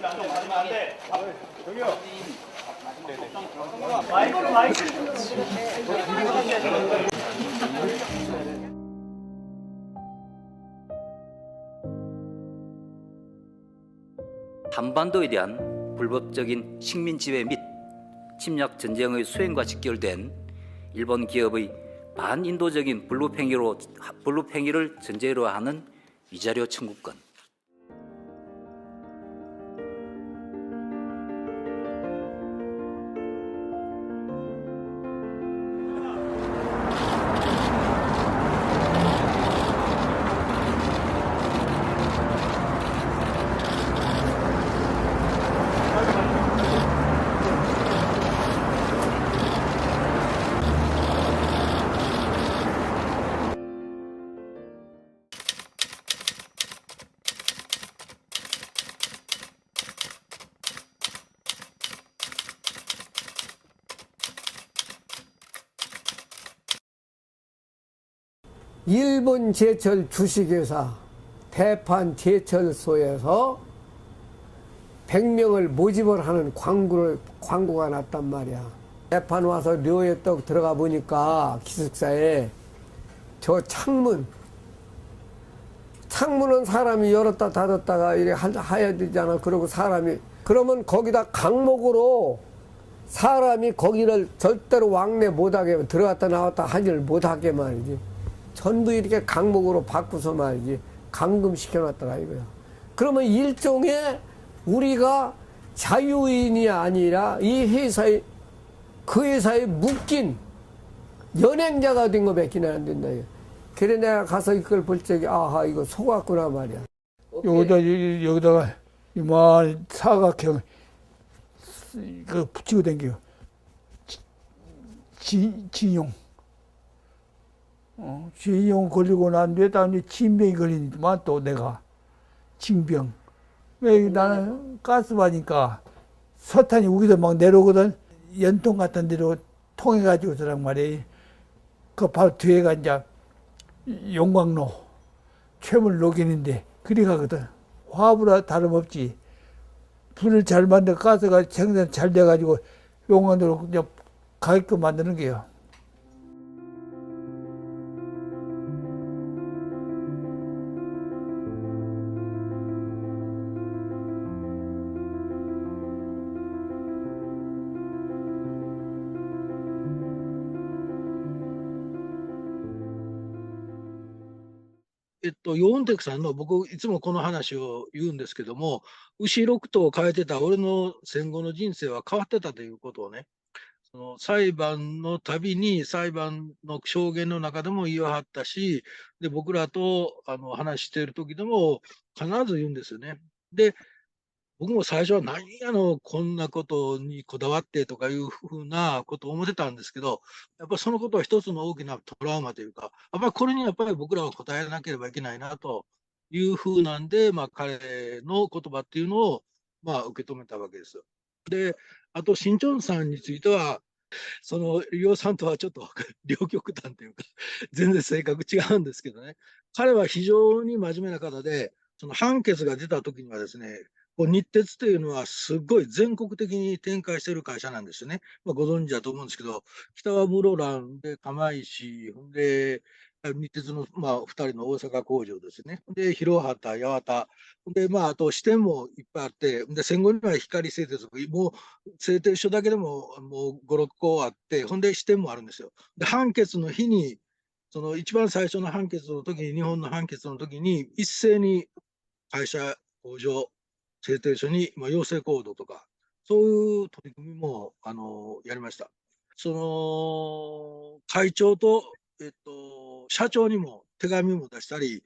맞으면 안 돼. 저기요. 마이크로 마이크. 한반도에 대한 불법적인 식민 지배 및 침략 전쟁의 수행과 직결된 일본 기업의 반인도적인 불법행위를 전제로 하는 위자료 청구권. 일본 제철 주식회사 대판 제철소에서 100명을 모집을 하는 광고가 났단 말이야. 대판 와서 료에 떡 들어가 보니까 기숙사에 저 창문은 사람이 열었다 닫았다가 이렇게 해야 되잖아. 그러고 그러면 거기다 강목으로 사람이 거기를 절대로 왕래 못하게 들어갔다 나왔다 하지를 못하게 말이지. 전부 이렇게 강목으로 바꾸서 말이지. 감금시켜놨더라 이거야. 그러면 일종의 우리가 자유인이 아니라 그 회사에 묶인 연행자가 된 거 밖에 안 된다. 그래 내가 가서 이걸 볼 적에 아하 이거 속았구나 말이야. 여기다가 이만 사각형 그 붙이고 댕겨. 진용. 진용 걸리고 난 뒤에 다음에 진병이 걸리니만 또 내가 진병. 왜 나는 가스바니까 석탄이 우기서 막 내려오거든. 연통 같은 데로 통해가지고서란 말이야. 그 바로 뒤에가 이제 용광로 쇰을 녹이는데 그리 가거든. 화합이라 다름없지. 불을 잘 만들 가스가 생산 잘 돼가지고 용광로로 이제 가게끔 만드는 게요.ヨーンテクさんの、僕、いつもこの話を言うんですけども、牛6頭を変えてた俺の戦後の人生は変わってたということをね、その裁判のたびに裁判の証言の中でも言わはったし、で僕らと話している時でも必ず言うんですよね。で、僕も最初は何やの、こんなことにこだわってとかいうふうなことを思ってたんですけど、やっぱりそのことは一つの大きなトラウマというか、やっぱりこれにやっぱり僕らは答えなければいけないなというふうなんで、彼の言葉っていうのを受け止めたわけです。で、あと、新庄さんについては、その両さんとはちょっと両極端というか、全然性格違うんですけどね、彼は非常に真面目な方で、その判決が出た時にはですね、日鉄というのはすごい全国的に展開している会社なんですよね。ご存知だと思うんですけど、北は室蘭で釜石、で日鉄の2人の大阪工場ですね。で、広畑、八幡。で、あと支店もいっぱいあって、で、戦後には光製鉄、もう製鉄所だけでももう5、6個あって、ほんで支店もあるんですよ。で、判決の日に、その一番最初の判決の時に、日本の判決の時に、一斉に会社、工場、製鉄所に要請行動とか、そういう取り組みもやりました。その会長と、社長にも手紙も出したり、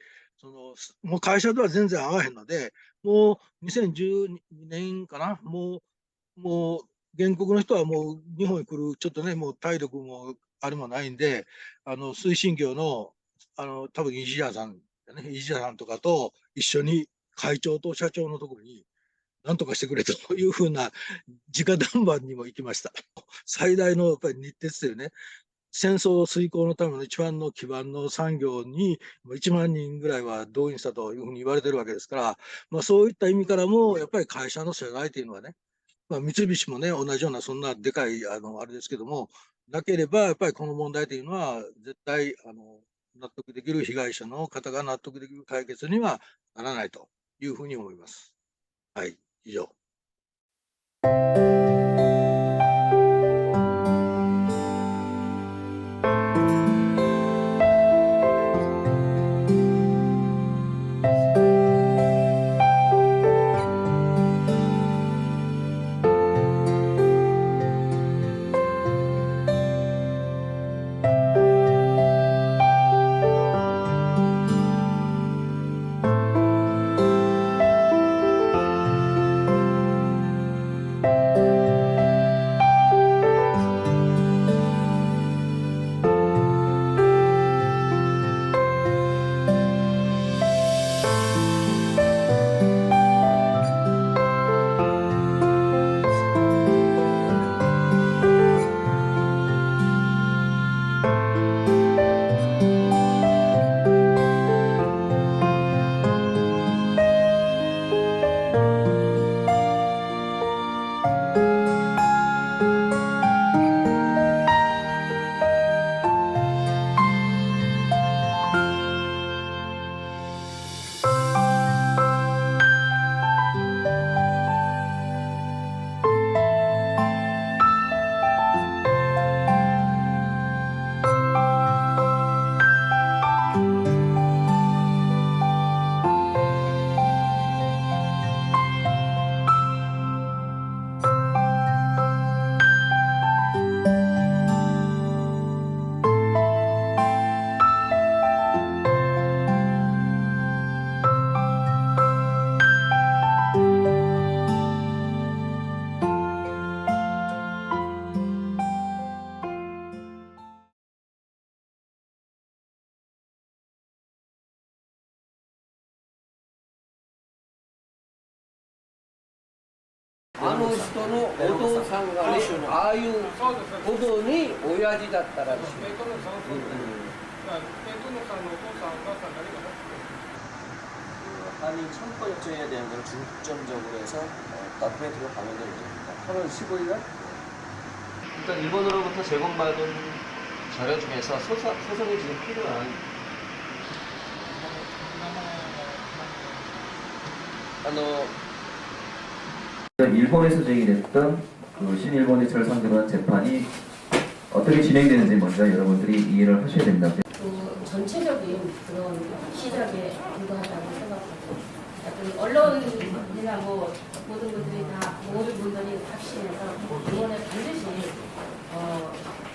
もう会社とは全然合わへんので、もう2012年かな、もう原告の人はもう日本に来る、ちょっとね、もう体力もあれもないんで、推進業の多分石屋さんとかと一緒に会長と社長のところに何とかしてくれというふうな直談判にも行きました。最大のやっぱり日鉄というね、戦争遂行のための一番の基盤の産業に1万人ぐらいは動員したというふうに言われてるわけですから、そういった意味からも、やっぱり会社の社外というのはね、三菱もね、同じようなそんなでかいあれですけども、なければ、やっぱりこの問題というのは、絶対納得できる被害者の方が納得できる解決にはならないというふうに思います。はい、以上。あの人のお父さんがね、ああいうことに親父だったらしい。한일 청구 협정에 대한 걸 중점적으로 해서 다큐멘터리가 방영될 예정입니다. 8월 15일 일단 일본으로부터 제공받은 자료 중에서 소송이 지금 필요한 일본에서 제기됐던 그 신일본의 절상들어간 재판이 어떻게 진행되는지 먼저 여러분들이 이해를 하셔야 됩니다. 그 전체적인 그런 시작에 불과하다고 생각하고, 언론이나 뭐 모든 분들이 다 모든 분들이 확신해서 이번에 반드시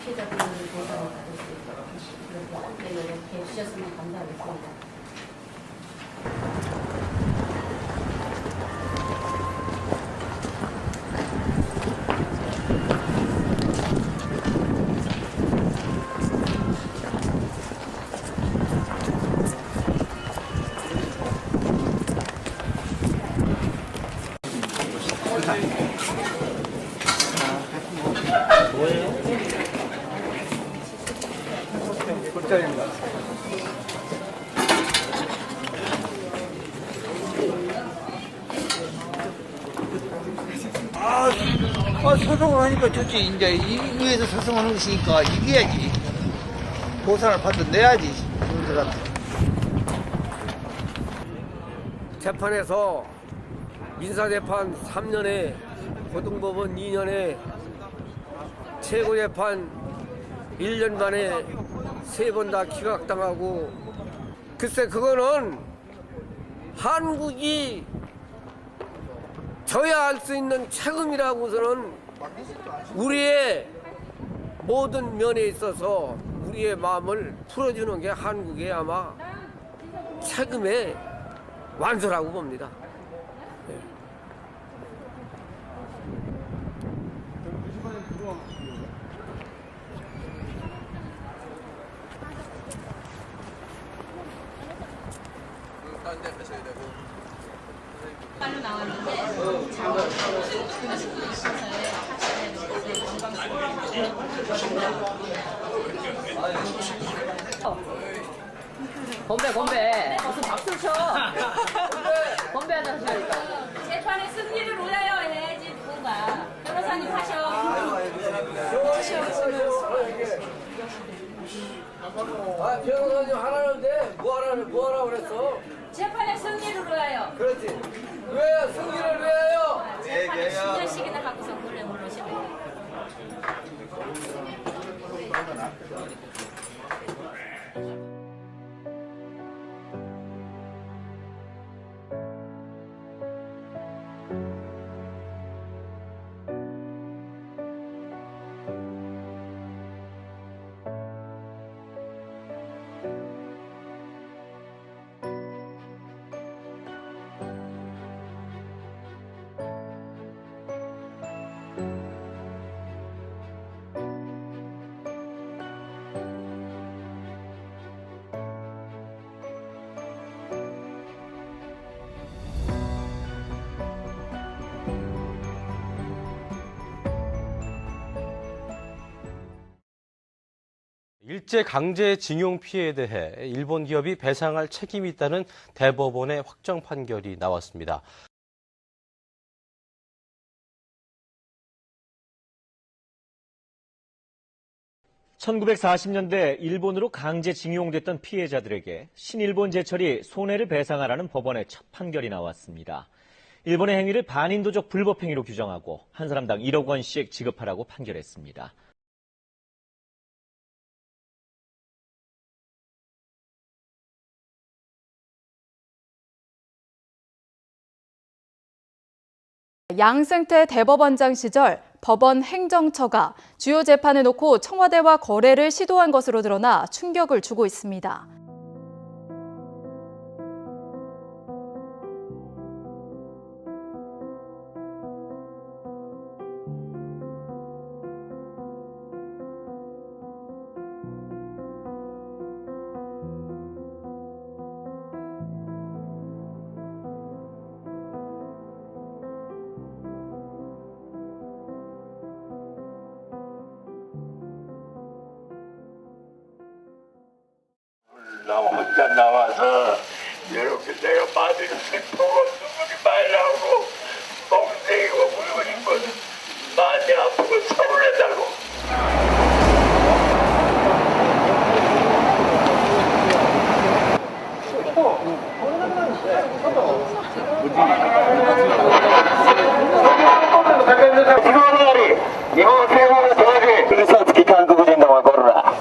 피해자분들 보상을 받을 수 있도록 그렇게 함께 노력해 주셨으면 감사하겠습니다. 소송을 하니까 좋지. 이제 이 위에서 소송하는 것이니까 이겨야지. 보상을 받아 내야지. 그들한테. 재판에서 민사재판 3년에, 고등법원 2년에, 최고재판 1년 만에 3번 다 기각당하고, 글쎄 그거는 한국이 져야 할 수 있는 책임이라고서는 우리의 모든 면에 있어서 우리의 마음을 풀어주는 게 한국의 아마 책임의 완수라고 봅니다. 빨로 나왔는데 작업하고 싶은 게 있어서요. 건배 무슨 박수를 쳐. 건배하자 하시니까. 재판의 승리를 위하여 해야지 누군가. 변호사님 하셔. 아, 변호사님 하라는데 뭐 하라고 그랬어? 재판의 승리를 위하여. 그렇지. 왜 승리를 위하여? 재판을 10년씩이나 갖고서 몰래 물으시네. 일제 강제징용 피해에 대해 일본 기업이 배상할 책임이 있다는 대법원의 확정 판결이 나왔습니다. (1940년대) 일본으로 강제징용됐던 피해자들에게 신일본 제철이 손해를 배상하라는 법원의 첫 판결이 나왔습니다. 일본의 행위를 반인도적 불법행위로 규정하고 한 사람당 1억 원씩 지급하라고 판결했습니다. 양승태 대법원장 시절 법원 행정처가 주요 재판을 놓고 청와대와 거래를 시도한 것으로 드러나 충격을 주고 있습니다. 나 혼자 나와서 이렇게 내가 받은 슬프고 눈물이 많이 나오고 멍때리고 울고 싶어서 많이 아프고 서운하다고.日本政府の当時嘘つき韓国人どもこら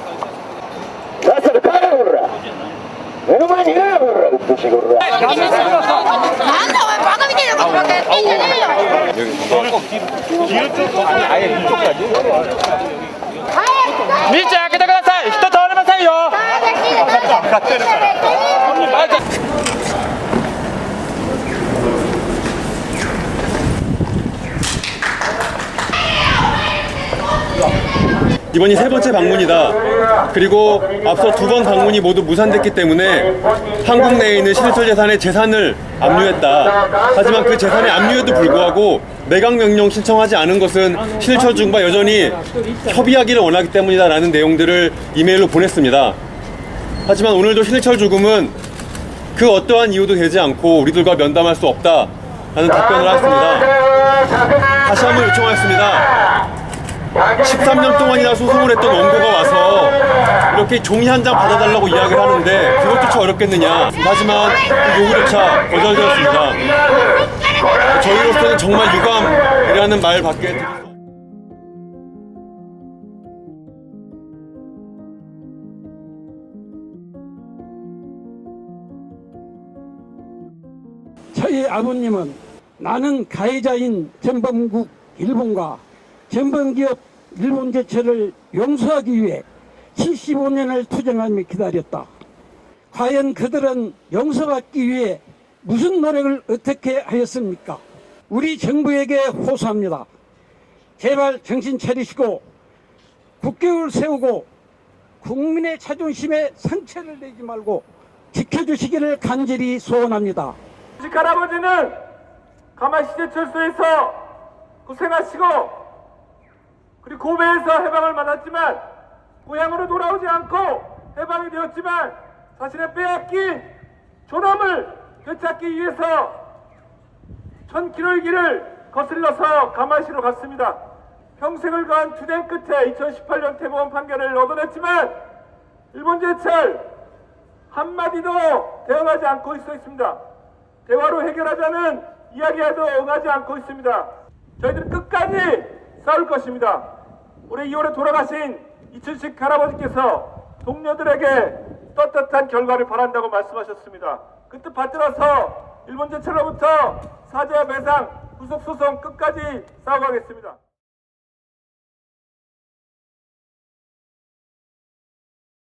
さっさと帰れこら目の前にいろよこらうっとしこらなんだお前バカみたいなことばっかやってんじゃねえよ뒤로 좀 아예 이쪽까지 밀지開けてください人通れませんよ勝手に이번이 세 번째 방문이다. 그리고 앞서 두 번 방문이 모두 무산됐기 때문에 한국 내에 있는 신해철 재산의 재산을 압류했다. 하지만 그 재산의 압류에도 불구하고 매각명령 신청하지 않은 것은 신해철 중과 여전히 협의하기를 원하기 때문이다라는 내용들을 이메일로 보냈습니다. 하지만 오늘도 신해철 주금은 그 어떠한 이유도 되지 않고 우리들과 면담할 수 없다라는 답변을 하였습니다. 다시 한번 요청하였습니다. 13년 동안이나 소송을 했던 원고가 와서 이렇게 종이 한 장 받아달라고 이야기를 하는데 그것조차 어렵겠느냐. 하지만 그 요구조차 거절되었습니다. 저희로서는 정말 유감이라는 말밖에 드릴 수 없습니다. 저희 아버님은 나는 가해자인 전범국 일본과 전범기업 일본제철을 용서하기 위해 75년을 투쟁하며 기다렸다. 과연 그들은 용서받기 위해 무슨 노력을 어떻게 하였습니까? 우리 정부에게 호소합니다. 제발 정신 차리시고 국격을 세우고 국민의 자존심에 상처를 내지 말고 지켜주시기를 간절히 소원합니다. 할아버지는 가마시제철소에서 고생하시고 그리고 고베에서 해방을 받았지만 고향으로 돌아오지 않고 해방이 되었지만 자신의 빼앗긴 존엄을 되찾기 위해서 1000km의 길을 거슬러서 가마시로 갔습니다. 평생을 가한 투쟁 끝에 2018년 대법원 판결을 얻어냈지만 일본 제철 한마디도 대응하지 않고 있습니다. 대화로 해결하자는 이야기에도 응하지 않고 있습니다. 저희들은 끝까지 싸울 것입니다. 올해 2월에 돌아가신 이춘식 할아버지께서 동료들에게 떳떳한 결과를 바란다고 말씀하셨습니다. 그 뜻 받들어서 일본 제철로부터 사죄와 배상, 구속소송 끝까지 싸워가겠습니다.